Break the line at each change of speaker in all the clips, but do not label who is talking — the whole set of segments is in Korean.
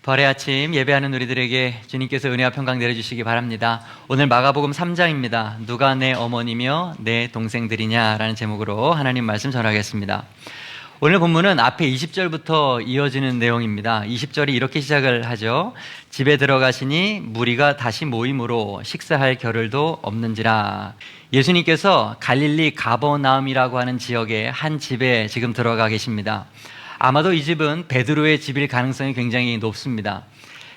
벌의 아침 예배하는 우리들에게 주님께서 은혜와 평강 내려주시기 바랍니다. 오늘 마가복음 3장입니다. 누가 내 어머니며 내 동생들이냐 라는 제목으로 하나님 말씀 전하겠습니다. 오늘 본문은 앞에 20절부터 이어지는 내용입니다. 20절이 이렇게 시작을 하죠. 집에 들어가시니 무리가 다시 모임으로 식사할 겨를도 없는지라. 예수님께서 갈릴리 가버나움이라고 하는 지역의 한 집에 지금 들어가 계십니다. 아마도 이 집은 베드로의 집일 가능성이 굉장히 높습니다.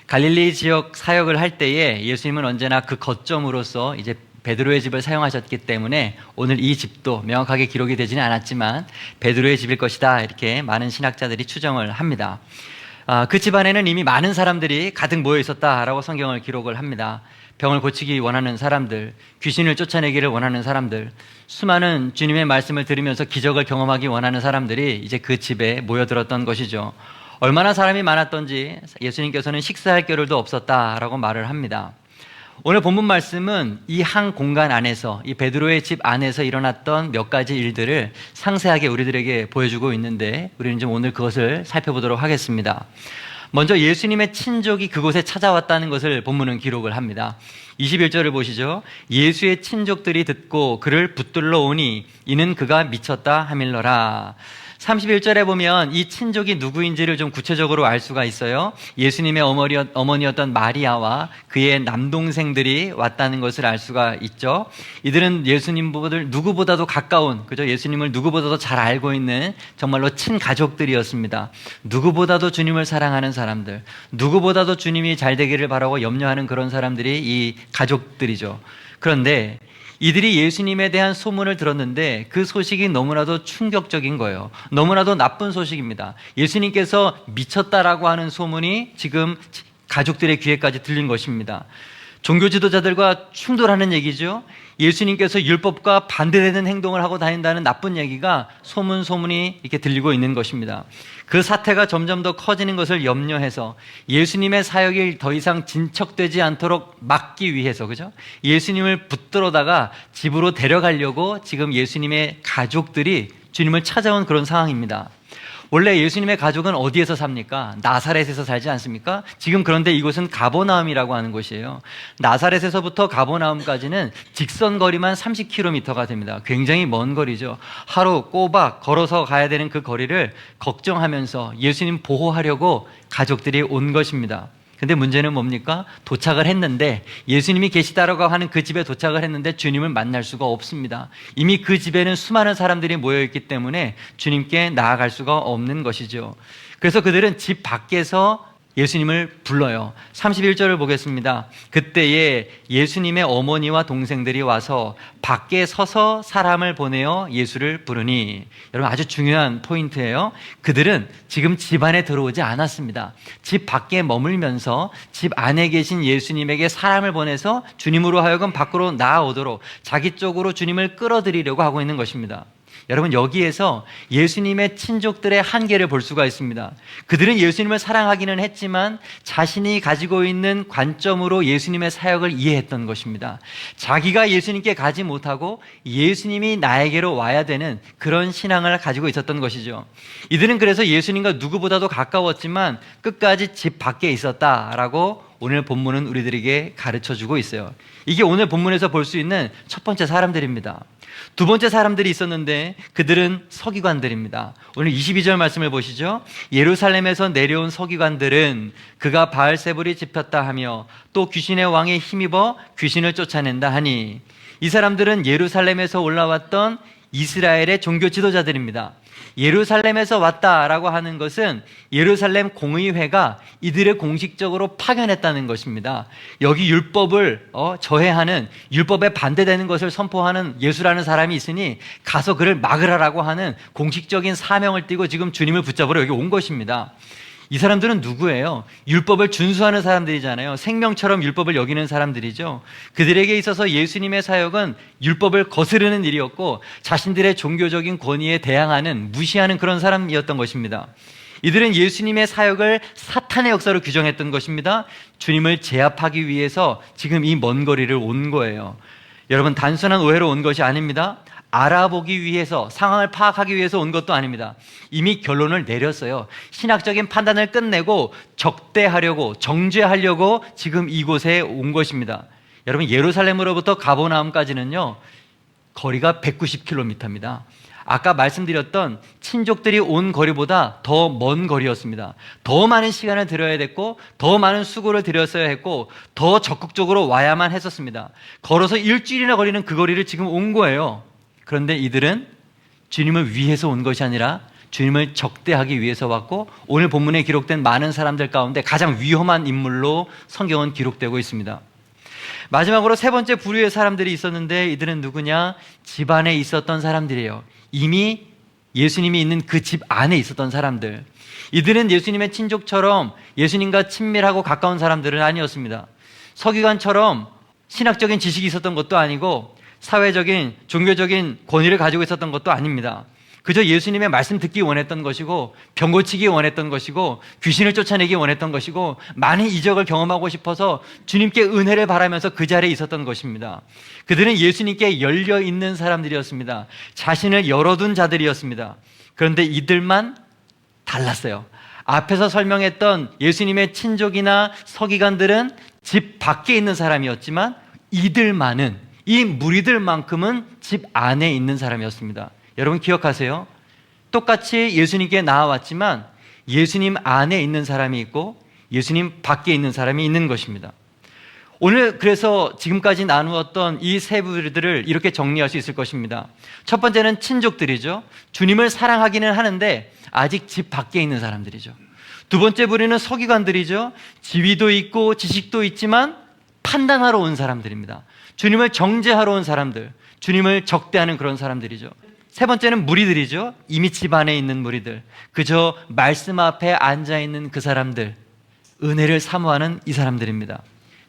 갈릴리 지역 사역을 할 때에 예수님은 언제나 그 거점으로서 이제 베드로의 집을 사용하셨기 때문에 오늘 이 집도 명확하게 기록이 되지는 않았지만 베드로의 집일 것이다, 이렇게 많은 신학자들이 추정을 합니다. 그 집안에는 이미 많은 사람들이 가득 모여 있었다라고 성경을 기록을 합니다. 병을 고치기 원하는 사람들, 귀신을 쫓아내기를 원하는 사람들, 수많은 주님의 말씀을 들으면서 기적을 경험하기 원하는 사람들이 이제 그 집에 모여들었던 것이죠. 얼마나 사람이 많았던지 예수님께서는 식사할 겨를도 없었다라고 말을 합니다. 오늘 본문 말씀은 이 한 공간 안에서, 이 베드로의 집 안에서 일어났던 몇 가지 일들을 상세하게 우리들에게 보여주고 있는데 우리는 좀 오늘 그것을 살펴보도록 하겠습니다. 먼저 예수님의 친족이 그곳에 찾아왔다는 것을 본문은 기록을 합니다. 21절을 보시죠. 예수의 친족들이 듣고 그를 붙들러 오니 이는 그가 미쳤다 하밀러라. 31절에 보면 이 친족이 누구인지를 좀 구체적으로 알 수가 있어요. 예수님의 어머니였던 마리아와 그의 남동생들이 왔다는 것을 알 수가 있죠. 이들은 예수님보다 누구보다도 가까운, 그죠? 예수님을 누구보다도 잘 알고 있는 정말로 친가족들이었습니다. 누구보다도 주님을 사랑하는 사람들, 누구보다도 주님이 잘 되기를 바라고 염려하는 그런 사람들이 이 가족들이죠. 그런데 이들이 예수님에 대한 소문을 들었는데 그 소식이 너무나도 충격적인 거예요. 너무나도 나쁜 소식입니다. 예수님께서 미쳤다라고 하는 소문이 지금 가족들의 귀에까지 들린 것입니다. 종교 지도자들과 충돌하는 얘기죠. 예수님께서 율법과 반대되는 행동을 하고 다닌다는 나쁜 얘기가 소문이 이렇게 들리고 있는 것입니다. 그 사태가 점점 더 커지는 것을 염려해서 예수님의 사역이 더 이상 진척되지 않도록 막기 위해서, 그죠? 예수님을 붙들어다가 집으로 데려가려고 지금 예수님의 가족들이 주님을 찾아온 그런 상황입니다. 원래 예수님의 가족은 어디에서 삽니까? 나사렛에서 살지 않습니까? 지금 그런데 이곳은 가버나움이라고 하는 곳이에요. 나사렛에서부터 가버나움까지는 직선 거리만 30km가 됩니다. 굉장히 먼 거리죠. 하루 꼬박 걸어서 가야 되는 그 거리를 걱정하면서 예수님 보호하려고 가족들이 온 것입니다. 근데 문제는 뭡니까? 도착을 했는데, 예수님이 계시다라고 하는 그 집에 도착을 했는데 주님을 만날 수가 없습니다. 이미 그 집에는 수많은 사람들이 모여있기 때문에 주님께 나아갈 수가 없는 것이죠. 그래서 그들은 집 밖에서 예수님을 불러요. 31절을 보겠습니다. 그때에 예수님의 어머니와 동생들이 와서 밖에 서서 사람을 보내어 예수를 부르니, 여러분 아주 중요한 포인트예요. 그들은 지금 집 안에 들어오지 않았습니다. 집 밖에 머물면서 집 안에 계신 예수님에게 사람을 보내서 주님으로 하여금 밖으로 나아오도록 자기 쪽으로 주님을 끌어들이려고 하고 있는 것입니다. 여러분, 여기에서 예수님의 친족들의 한계를 볼 수가 있습니다. 그들은 예수님을 사랑하기는 했지만 자신이 가지고 있는 관점으로 예수님의 사역을 이해했던 것입니다. 자기가 예수님께 가지 못하고 예수님이 나에게로 와야 되는 그런 신앙을 가지고 있었던 것이죠. 이들은 그래서 예수님과 누구보다도 가까웠지만 끝까지 집 밖에 있었다라고 오늘 본문은 우리들에게 가르쳐주고 있어요. 이게 오늘 본문에서 볼 수 있는 첫 번째 사람들입니다. 두 번째 사람들이 있었는데 그들은 서기관들입니다. 오늘 22절 말씀을 보시죠. 예루살렘에서 내려온 서기관들은 그가 바알세불이 집혔다 하며 또 귀신의 왕에 힘입어 귀신을 쫓아낸다 하니, 이 사람들은 예루살렘에서 올라왔던 이스라엘의 종교 지도자들입니다. 예루살렘에서 왔다라고 하는 것은 예루살렘 공의회가 이들을 공식적으로 파견했다는 것입니다. 여기 율법을 저해하는, 율법에 반대되는 것을 선포하는 예수라는 사람이 있으니 가서 그를 막으라라고 하는 공식적인 사명을 띠고 지금 주님을 붙잡으러 여기 온 것입니다. 이 사람들은 누구예요? 율법을 준수하는 사람들이잖아요. 생명처럼 율법을 여기는 사람들이죠. 그들에게 있어서 예수님의 사역은 율법을 거스르는 일이었고 자신들의 종교적인 권위에 대항하는, 무시하는 그런 사람이었던 것입니다. 이들은 예수님의 사역을 사탄의 역사로 규정했던 것입니다. 주님을 제압하기 위해서 지금 이 먼 거리를 온 거예요. 여러분, 단순한 오해로 온 것이 아닙니다. 알아보기 위해서, 상황을 파악하기 위해서 온 것도 아닙니다. 이미 결론을 내렸어요. 신학적인 판단을 끝내고 적대하려고, 정죄하려고 지금 이곳에 온 것입니다. 여러분, 예루살렘으로부터 가버나움까지는요, 거리가 190km입니다. 아까 말씀드렸던 친족들이 온 거리보다 더 먼 거리였습니다. 더 많은 시간을 들여야 됐고, 더 많은 수고를 들였어야 했고, 더 적극적으로 와야만 했었습니다. 걸어서 일주일이나 걸리는 그 거리를 지금 온 거예요. 그런데 이들은 주님을 위해서 온 것이 아니라 주님을 적대하기 위해서 왔고, 오늘 본문에 기록된 많은 사람들 가운데 가장 위험한 인물로 성경은 기록되고 있습니다. 마지막으로 세 번째 부류의 사람들이 있었는데, 이들은 누구냐? 집 안에 있었던 사람들이에요. 이미 예수님이 있는 그 집 안에 있었던 사람들. 이들은 예수님의 친족처럼 예수님과 친밀하고 가까운 사람들은 아니었습니다. 서기관처럼 신학적인 지식이 있었던 것도 아니고 사회적인, 종교적인 권위를 가지고 있었던 것도 아닙니다. 그저 예수님의 말씀 듣기 원했던 것이고, 병 고치기 원했던 것이고, 귀신을 쫓아내기 원했던 것이고, 많은 이적을 경험하고 싶어서 주님께 은혜를 바라면서 그 자리에 있었던 것입니다. 그들은 예수님께 열려있는 사람들이었습니다. 자신을 열어둔 자들이었습니다. 그런데 이들만 달랐어요. 앞에서 설명했던 예수님의 친족이나 서기관들은 집 밖에 있는 사람이었지만, 이들만은, 이 무리들만큼은 집 안에 있는 사람이었습니다. 여러분 기억하세요. 똑같이 예수님께 나와왔지만 예수님 안에 있는 사람이 있고 예수님 밖에 있는 사람이 있는 것입니다. 오늘 그래서 지금까지 나누었던 이 세 부류들을 이렇게 정리할 수 있을 것입니다. 첫 번째는 친족들이죠. 주님을 사랑하기는 하는데 아직 집 밖에 있는 사람들이죠. 두 번째 부류는 서기관들이죠. 지위도 있고 지식도 있지만 판단하러 온 사람들입니다. 주님을 정죄하러 온 사람들, 주님을 적대하는 그런 사람들이죠. 세 번째는 무리들이죠. 이미 집 안에 있는 무리들, 그저 말씀 앞에 앉아있는 그 사람들, 은혜를 사모하는 이 사람들입니다.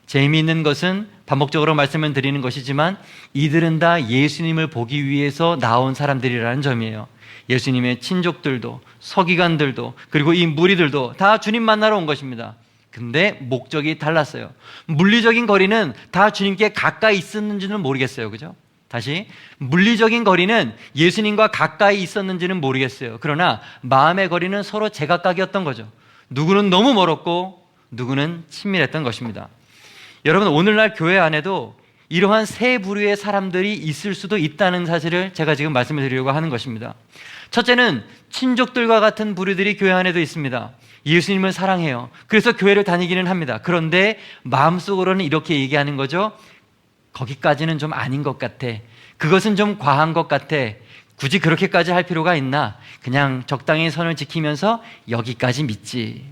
재미있는 것은 반복적으로 말씀을 드리는 것이지만 이들은 다 예수님을 보기 위해서 나온 사람들이라는 점이에요. 예수님의 친족들도 서기관들도 그리고 이 무리들도 다 주님 만나러 온 것입니다. 근데 목적이 달랐어요. 물리적인 거리는 다 주님께 가까이 있었는지는 모르겠어요. 그죠? 다시, 물리적인 거리는 예수님과 가까이 있었는지는 모르겠어요. 그러나 마음의 거리는 서로 제각각이었던 거죠. 누구는 너무 멀었고 누구는 친밀했던 것입니다. 여러분, 오늘날 교회 안에도 이러한 세 부류의 사람들이 있을 수도 있다는 사실을 제가 지금 말씀을 드리려고 하는 것입니다. 첫째는 친족들과 같은 부류들이 교회 안에도 있습니다. 예수님을 사랑해요. 그래서 교회를 다니기는 합니다. 그런데 마음속으로는 이렇게 얘기하는 거죠. 거기까지는 좀 아닌 것 같아. 그것은 좀 과한 것 같아. 굳이 그렇게까지 할 필요가 있나? 그냥 적당히 선을 지키면서 여기까지 믿지.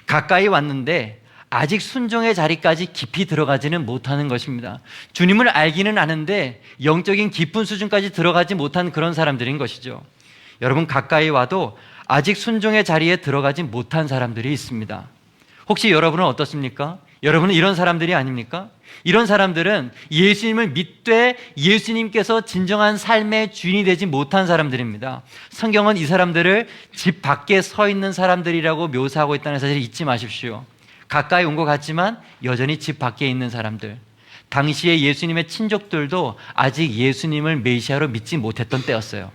가까이 왔는데 아직 순종의 자리까지 깊이 들어가지는 못하는 것입니다. 주님을 알기는 아는데 영적인 깊은 수준까지 들어가지 못한 그런 사람들인 것이죠. 여러분, 가까이 와도 아직 순종의 자리에 들어가지 못한 사람들이 있습니다. 혹시 여러분은 어떻습니까? 여러분은 이런 사람들이 아닙니까? 이런 사람들은 예수님을 믿되 예수님께서 진정한 삶의 주인이 되지 못한 사람들입니다. 성경은 이 사람들을 집 밖에 서 있는 사람들이라고 묘사하고 있다는 사실을 잊지 마십시오. 가까이 온 것 같지만 여전히 집 밖에 있는 사람들. 당시에 예수님의 친족들도 아직 예수님을 메시아로 믿지 못했던 때였어요.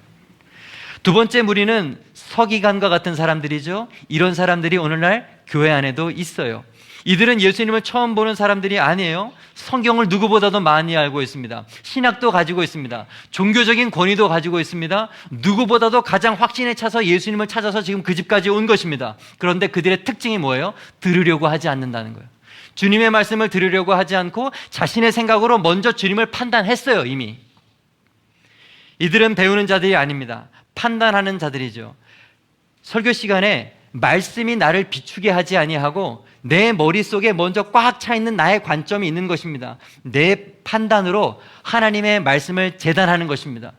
두 번째 무리는 서기관과 같은 사람들이죠. 이런 사람들이 오늘날 교회 안에도 있어요. 이들은 예수님을 처음 보는 사람들이 아니에요. 성경을 누구보다도 많이 알고 있습니다. 신학도 가지고 있습니다. 종교적인 권위도 가지고 있습니다. 누구보다도 가장 확신에 차서 예수님을 찾아서 지금 그 집까지 온 것입니다. 그런데 그들의 특징이 뭐예요? 들으려고 하지 않는다는 거예요. 주님의 말씀을 들으려고 하지 않고 자신의 생각으로 먼저 주님을 판단했어요. 이미. 이들은 배우는 자들이 아닙니다. 판단하는 자들이죠. 설교 시간에 말씀이 나를 비추게 하지 아니하고 내 머릿속에 먼저 꽉 차 있는 나의 관점이 있는 것입니다. 내 판단으로 하나님의 말씀을 재단하는 것입니다.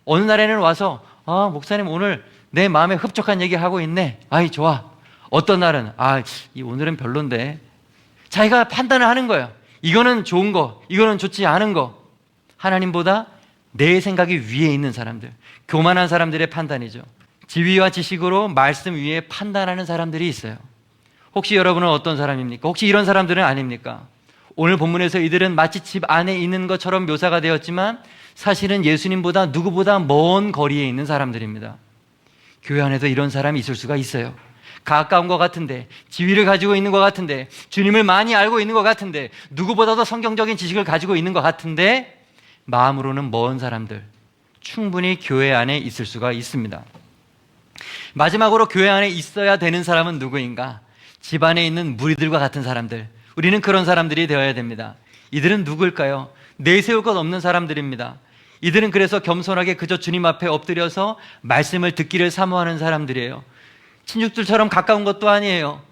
어느 날에는 와서 목사님 오늘 내 마음에 흡족한 얘기하고 있네. 아이 좋아. 어떤 날은 오늘은 별론데. 자기가 판단을 하는 거예요. 이거는 좋은 거, 이거는 좋지 않은 거. 하나님보다 내 생각이 위에 있는 사람들, 교만한 사람들의 판단이죠. 지위와 지식으로 말씀 위에 판단하는 사람들이 있어요. 혹시 여러분은 어떤 사람입니까? 혹시 이런 사람들은 아닙니까? 오늘 본문에서 이들은 마치 집 안에 있는 것처럼 묘사가 되었지만 사실은 예수님보다 누구보다 먼 거리에 있는 사람들입니다. 교회 안에도 이런 사람이 있을 수가 있어요. 가까운 것 같은데, 지위를 가지고 있는 것 같은데, 주님을 많이 알고 있는 것 같은데, 누구보다도 성경적인 지식을 가지고 있는 것 같은데 마음으로는 먼 사람들, 충분히 교회 안에 있을 수가 있습니다. 마지막으로 교회 안에 있어야 되는 사람은 누구인가? 집 안에 있는 무리들과 같은 사람들, 우리는 그런 사람들이 되어야 됩니다. 이들은 누구일까요? 내세울 것 없는 사람들입니다. 이들은 그래서 겸손하게 그저 주님 앞에 엎드려서 말씀을 듣기를 사모하는 사람들이에요. 친족들처럼 가까운 것도 아니에요.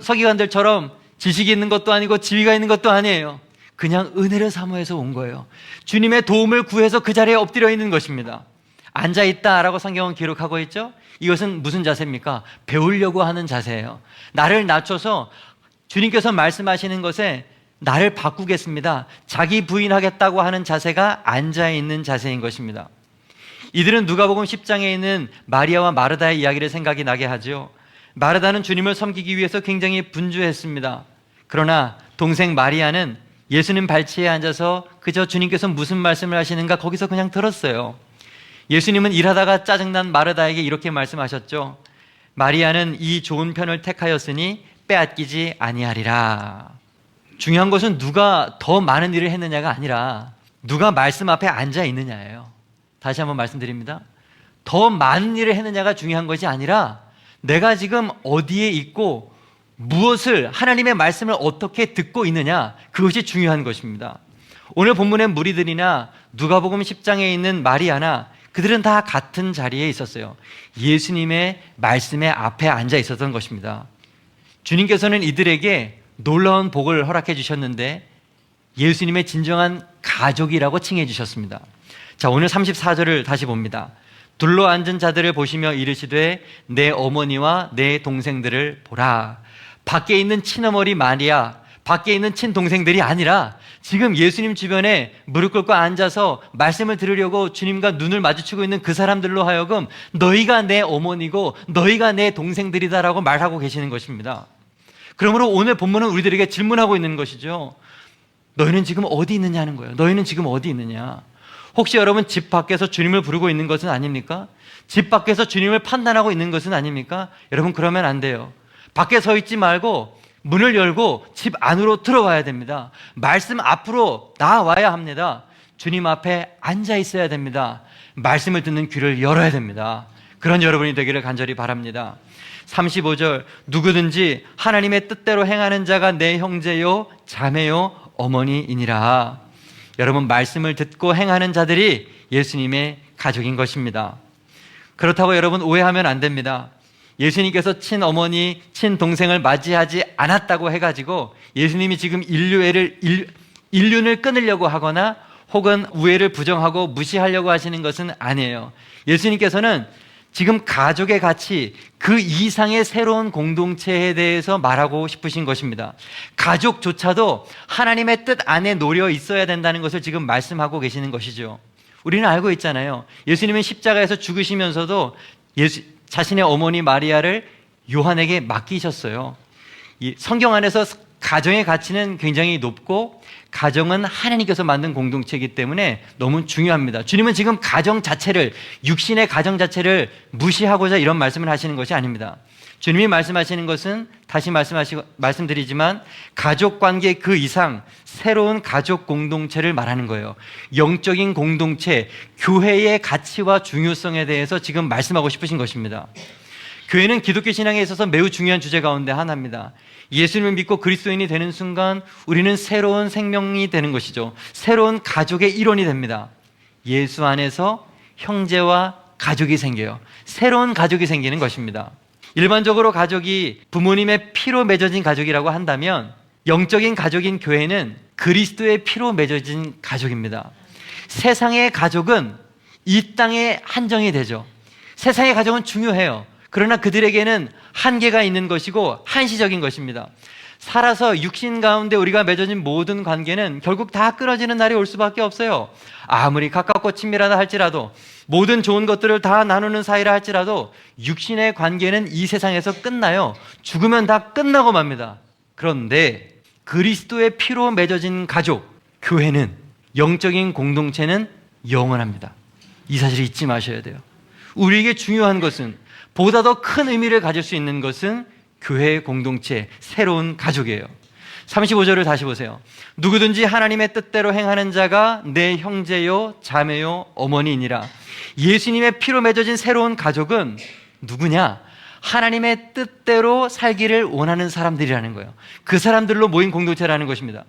서기관들처럼 지식이 있는 것도 아니고 지위가 있는 것도 아니에요. 그냥 은혜를 사모해서 온 거예요. 주님의 도움을 구해서 그 자리에 엎드려 있는 것입니다. 앉아있다라고 성경은 기록하고 있죠. 이것은 무슨 자세입니까? 배우려고 하는 자세예요. 나를 낮춰서 주님께서 말씀하시는 것에 나를 바꾸겠습니다, 자기 부인하겠다고 하는 자세가 앉아있는 자세인 것입니다. 이들은 누가복음 10장에 있는 마리아와 마르다의 이야기를 생각이 나게 하죠. 마르다는 주님을 섬기기 위해서 굉장히 분주했습니다. 그러나 동생 마리아는 예수님 발치에 앉아서 그저 주님께서 무슨 말씀을 하시는가 거기서 그냥 들었어요. 예수님은 일하다가 짜증난 마르다에게 이렇게 말씀하셨죠. 마리아는 이 좋은 편을 택하였으니 빼앗기지 아니하리라. 중요한 것은 누가 더 많은 일을 했느냐가 아니라 누가 말씀 앞에 앉아 있느냐예요. 다시 한번 말씀드립니다. 더 많은 일을 했느냐가 중요한 것이 아니라 내가 지금 어디에 있고 무엇을, 하나님의 말씀을 어떻게 듣고 있느냐, 그것이 중요한 것입니다. 오늘 본문의 무리들이나 누가복음 10장에 있는 마리아나 그들은 다 같은 자리에 있었어요. 예수님의 말씀의 앞에 앉아 있었던 것입니다. 주님께서는 이들에게 놀라운 복을 허락해 주셨는데 예수님의 진정한 가족이라고 칭해 주셨습니다. 자, 오늘 34절을 다시 봅니다. 둘러앉은 자들을 보시며 이르시되 내 어머니와 내 동생들을 보라. 밖에 있는 친어머니 마리아, 밖에 있는 친동생들이 아니라 지금 예수님 주변에 무릎 꿇고 앉아서 말씀을 들으려고 주님과 눈을 마주치고 있는 그 사람들로 하여금 너희가 내 어머니고 너희가 내 동생들이다라고 말하고 계시는 것입니다. 그러므로 오늘 본문은 우리들에게 질문하고 있는 것이죠. 너희는 지금 어디 있느냐 하는 거예요. 너희는 지금 어디 있느냐? 혹시 여러분 집 밖에서 주님을 부르고 있는 것은 아닙니까? 집 밖에서 주님을 판단하고 있는 것은 아닙니까? 여러분 그러면 안 돼요. 밖에 서 있지 말고 문을 열고 집 안으로 들어와야 됩니다. 말씀 앞으로 나와야 합니다. 주님 앞에 앉아 있어야 됩니다. 말씀을 듣는 귀를 열어야 됩니다. 그런 여러분이 되기를 간절히 바랍니다. 35절, 누구든지 하나님의 뜻대로 행하는 자가 내 형제요 자매요 어머니이니라. 여러분, 말씀을 듣고 행하는 자들이 예수님의 가족인 것입니다. 그렇다고 여러분 오해하면 안 됩니다. 예수님께서 친어머니, 친동생을 맞이하지 않았다고 해가지고 예수님이 지금 인륜을 끊으려고 하거나 혹은 우애를 부정하고 무시하려고 하시는 것은 아니에요. 예수님께서는 지금 가족의 가치, 그 이상의 새로운 공동체에 대해서 말하고 싶으신 것입니다. 가족조차도 하나님의 뜻 안에 놓여 있어야 된다는 것을 지금 말씀하고 계시는 것이죠. 우리는 알고 있잖아요. 예수님은 십자가에서 죽으시면서도 자신의 어머니 마리아를 요한에게 맡기셨어요. 이 성경 안에서 가정의 가치는 굉장히 높고 가정은 하나님께서 만든 공동체이기 때문에 너무 중요합니다. 주님은 지금 가정 자체를, 육신의 가정 자체를 무시하고자 이런 말씀을 하시는 것이 아닙니다. 주님이 말씀하시는 것은 다시 말씀드리지만 가족 관계 그 이상 새로운 가족 공동체를 말하는 거예요. 영적인 공동체, 교회의 가치와 중요성에 대해서 지금 말씀하고 싶으신 것입니다. 교회는 기독교 신앙에 있어서 매우 중요한 주제 가운데 하나입니다. 예수님을 믿고 그리스도인이 되는 순간 우리는 새로운 생명이 되는 것이죠. 새로운 가족의 일원이 됩니다. 예수 안에서 형제와 가족이 생겨요. 새로운 가족이 생기는 것입니다. 일반적으로 가족이 부모님의 피로 맺어진 가족이라고 한다면 영적인 가족인 교회는 그리스도의 피로 맺어진 가족입니다. 세상의 가족은 이 땅에 한정이 되죠. 세상의 가족은 중요해요. 그러나 그들에게는 한계가 있는 것이고 한시적인 것입니다. 살아서 육신 가운데 우리가 맺어진 모든 관계는 결국 다 끊어지는 날이 올 수밖에 없어요. 아무리 가깝고 친밀하다 할지라도, 모든 좋은 것들을 다 나누는 사이라 할지라도 육신의 관계는 이 세상에서 끝나요. 죽으면 다 끝나고 맙니다. 그런데 그리스도의 피로 맺어진 가족, 교회는, 영적인 공동체는 영원합니다. 이 사실을 잊지 마셔야 돼요. 우리에게 중요한 것은, 보다 더 큰 의미를 가질 수 있는 것은 교회의 공동체, 새로운 가족이에요. 35절을 다시 보세요. 누구든지 하나님의 뜻대로 행하는 자가 내 형제요 자매요 어머니이니라. 예수님의 피로 맺어진 새로운 가족은 누구냐? 하나님의 뜻대로 살기를 원하는 사람들이라는 거예요. 그 사람들로 모인 공동체라는 것입니다.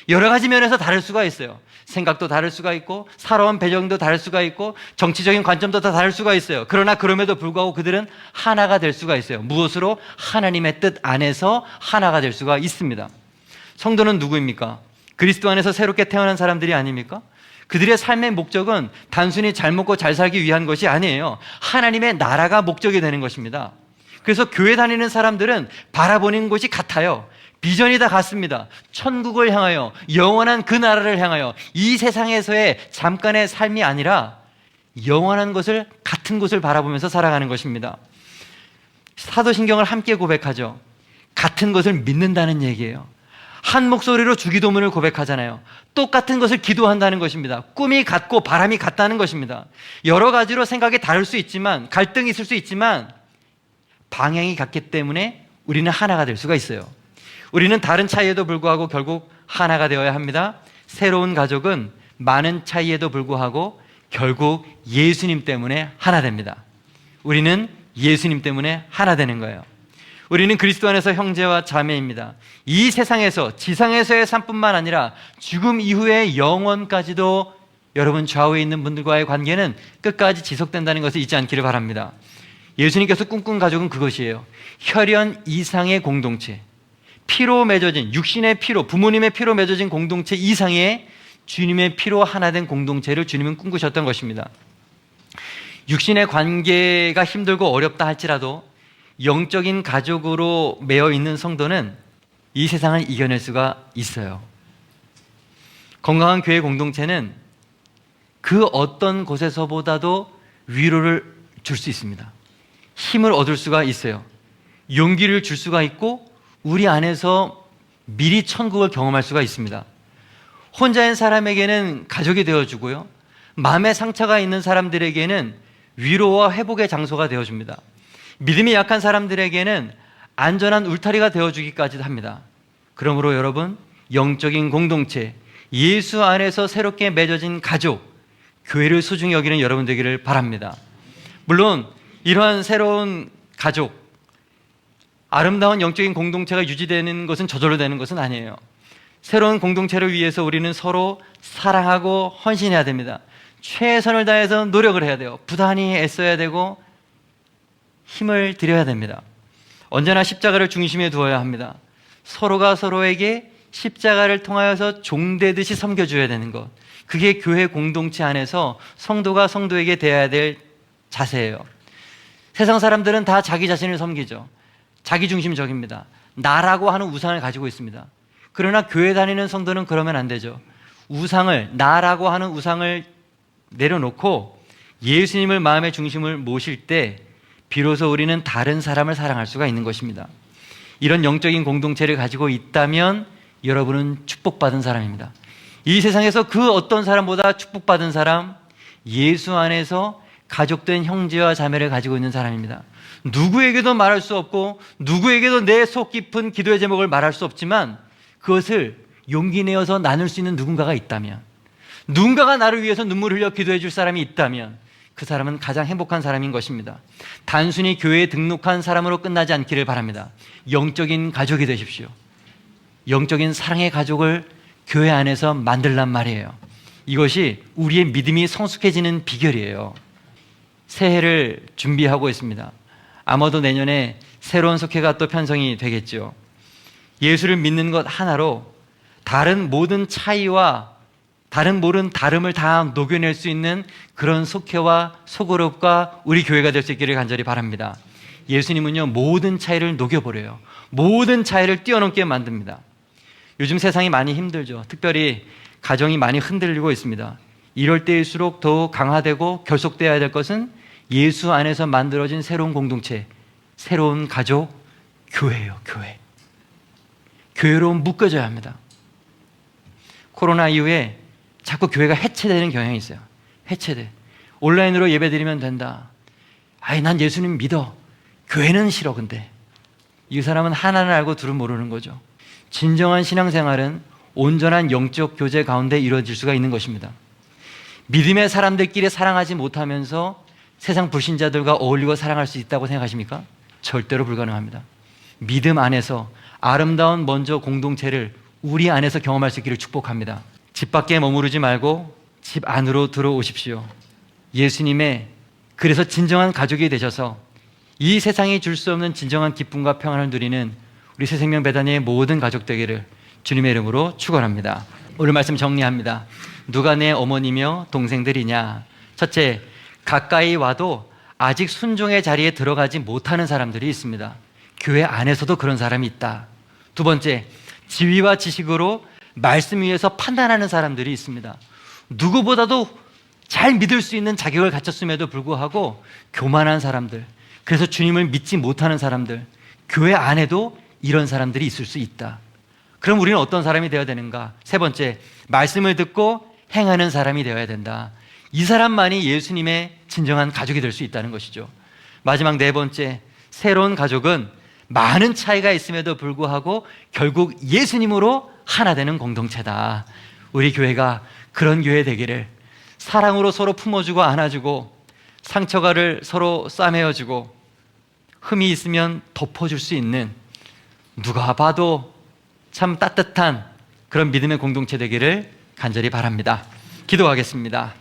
여러 가지 면에서 다를 수가 있어요. 생각도 다를 수가 있고, 살아온 배경도 다를 수가 있고, 정치적인 관점도 다 다를 수가 있어요. 그러나 그럼에도 불구하고 그들은 하나가 될 수가 있어요. 무엇으로? 하나님의 뜻 안에서 하나가 될 수가 있습니다. 성도는 누구입니까? 그리스도 안에서 새롭게 태어난 사람들이 아닙니까? 그들의 삶의 목적은 단순히 잘 먹고 잘 살기 위한 것이 아니에요. 하나님의 나라가 목적이 되는 것입니다. 그래서 교회 다니는 사람들은 바라보는 곳이 같아요. 비전이 다 같습니다. 천국을 향하여, 영원한 그 나라를 향하여, 이 세상에서의 잠깐의 삶이 아니라 영원한 것을, 같은 곳을 바라보면서 살아가는 것입니다. 사도신경을 함께 고백하죠. 같은 것을 믿는다는 얘기예요. 한 목소리로 주기도문을 고백하잖아요. 똑같은 것을 기도한다는 것입니다. 꿈이 같고 바람이 같다는 것입니다. 여러 가지로 생각이 다를 수 있지만, 갈등이 있을 수 있지만 방향이 같기 때문에 우리는 하나가 될 수가 있어요. 우리는 다른 차이에도 불구하고 결국 하나가 되어야 합니다. 새로운 가족은 많은 차이에도 불구하고 결국 예수님 때문에 하나 됩니다. 우리는 예수님 때문에 하나 되는 거예요. 우리는 그리스도 안에서 형제와 자매입니다. 이 세상에서, 지상에서의 삶뿐만 아니라 죽음 이후의 영원까지도 여러분 좌우에 있는 분들과의 관계는 끝까지 지속된다는 것을 잊지 않기를 바랍니다. 예수님께서 꿈꾼 가족은 그것이에요. 혈연 이상의 공동체, 피로 맺어진, 육신의 피로, 부모님의 피로 맺어진 공동체 이상의 주님의 피로 하나 된 공동체를 주님은 꿈꾸셨던 것입니다. 육신의 관계가 힘들고 어렵다 할지라도 영적인 가족으로 매여 있는 성도는 이 세상을 이겨낼 수가 있어요. 건강한 교회 공동체는 그 어떤 곳에서보다도 위로를 줄 수 있습니다. 힘을 얻을 수가 있어요. 용기를 줄 수가 있고, 우리 안에서 미리 천국을 경험할 수가 있습니다. 혼자인 사람에게는 가족이 되어주고요, 마음의 상처가 있는 사람들에게는 위로와 회복의 장소가 되어줍니다. 믿음이 약한 사람들에게는 안전한 울타리가 되어주기까지도 합니다. 그러므로 여러분, 영적인 공동체, 예수 안에서 새롭게 맺어진 가족, 교회를 소중히 여기는 여러분 되기를 바랍니다. 물론 이러한 새로운 가족, 아름다운 영적인 공동체가 유지되는 것은 저절로 되는 것은 아니에요. 새로운 공동체를 위해서 우리는 서로 사랑하고 헌신해야 됩니다. 최선을 다해서 노력을 해야 돼요. 부단히 애써야 되고 힘을 들여야 됩니다. 언제나 십자가를 중심에 두어야 합니다. 서로가 서로에게 십자가를 통하여서 종되듯이 섬겨줘야 되는 것, 그게 교회 공동체 안에서 성도가 성도에게 대해야 될 자세예요. 세상 사람들은 다 자기 자신을 섬기죠. 자기중심적입니다. 나라고 하는 우상을 가지고 있습니다. 그러나 교회 다니는 성도는 그러면 안 되죠. 우상을, 나라고 하는 우상을 내려놓고 예수님을 마음의 중심을 모실 때 비로소 우리는 다른 사람을 사랑할 수가 있는 것입니다. 이런 영적인 공동체를 가지고 있다면 여러분은 축복받은 사람입니다. 이 세상에서 그 어떤 사람보다 축복받은 사람, 예수 안에서 가족된 형제와 자매를 가지고 있는 사람입니다. 누구에게도 말할 수 없고 누구에게도 내 속 깊은 기도의 제목을 말할 수 없지만 그것을 용기 내어서 나눌 수 있는 누군가가 있다면, 누군가가 나를 위해서 눈물을 흘려 기도해 줄 사람이 있다면 그 사람은 가장 행복한 사람인 것입니다. 단순히 교회에 등록한 사람으로 끝나지 않기를 바랍니다. 영적인 가족이 되십시오. 영적인 사랑의 가족을 교회 안에서 만들란 말이에요. 이것이 우리의 믿음이 성숙해지는 비결이에요. 새해를 준비하고 있습니다. 아마도 내년에 새로운 속회가 또 편성이 되겠죠. 예수를 믿는 것 하나로 다른 모든 차이와 다른 모든 다름을 다 녹여낼 수 있는 그런 속회와 소그룹과 우리 교회가 될 수 있기를 간절히 바랍니다. 예수님은요, 모든 차이를 녹여버려요. 모든 차이를 뛰어넘게 만듭니다. 요즘 세상이 많이 힘들죠. 특별히 가정이 많이 흔들리고 있습니다. 이럴 때일수록 더욱 강화되고 결속되어야 될 것은 예수 안에서 만들어진 새로운 공동체, 새로운 가족, 교회예요. 교회. 교회로 묶어져야 합니다. 코로나 이후에 자꾸 교회가 해체되는 경향이 있어요. 해체돼. 온라인으로 예배드리면 된다. 아이, 난 예수님 믿어. 교회는 싫어. 근데 이 사람은 하나는 알고 둘은 모르는 거죠. 진정한 신앙생활은 온전한 영적 교제 가운데 이루어질 수가 있는 것입니다. 믿음의 사람들끼리 사랑하지 못하면서 세상 불신자들과 어울리고 사랑할 수 있다고 생각하십니까? 절대로 불가능합니다. 믿음 안에서 아름다운 먼저 공동체를 우리 안에서 경험할 수 있기를 축복합니다. 집 밖에 머무르지 말고 집 안으로 들어오십시오. 예수님의 그래서 진정한 가족이 되셔서 이 세상이 줄 수 없는 진정한 기쁨과 평안을 누리는 우리 새생명 베다니의 모든 가족 되기를 주님의 이름으로 축원합니다. 오늘 말씀 정리합니다. 누가 내 어머니며 동생들이냐? 첫째, 가까이 와도 아직 순종의 자리에 들어가지 못하는 사람들이 있습니다. 교회 안에서도 그런 사람이 있다. 두 번째, 지위와 지식으로 말씀 위에서 판단하는 사람들이 있습니다. 누구보다도 잘 믿을 수 있는 자격을 갖췄음에도 불구하고 교만한 사람들, 그래서 주님을 믿지 못하는 사람들, 교회 안에도 이런 사람들이 있을 수 있다. 그럼 우리는 어떤 사람이 되어야 되는가? 세 번째, 말씀을 듣고 행하는 사람이 되어야 된다. 이 사람만이 예수님의 진정한 가족이 될 수 있다는 것이죠. 마지막 네 번째, 새로운 가족은 많은 차이가 있음에도 불구하고 결국 예수님으로 하나 되는 공동체다. 우리 교회가 그런 교회 되기를, 사랑으로 서로 품어주고 안아주고 상처가를 서로 싸매어주고 흠이 있으면 덮어줄 수 있는, 누가 봐도 참 따뜻한 그런 믿음의 공동체 되기를 간절히 바랍니다. 기도하겠습니다.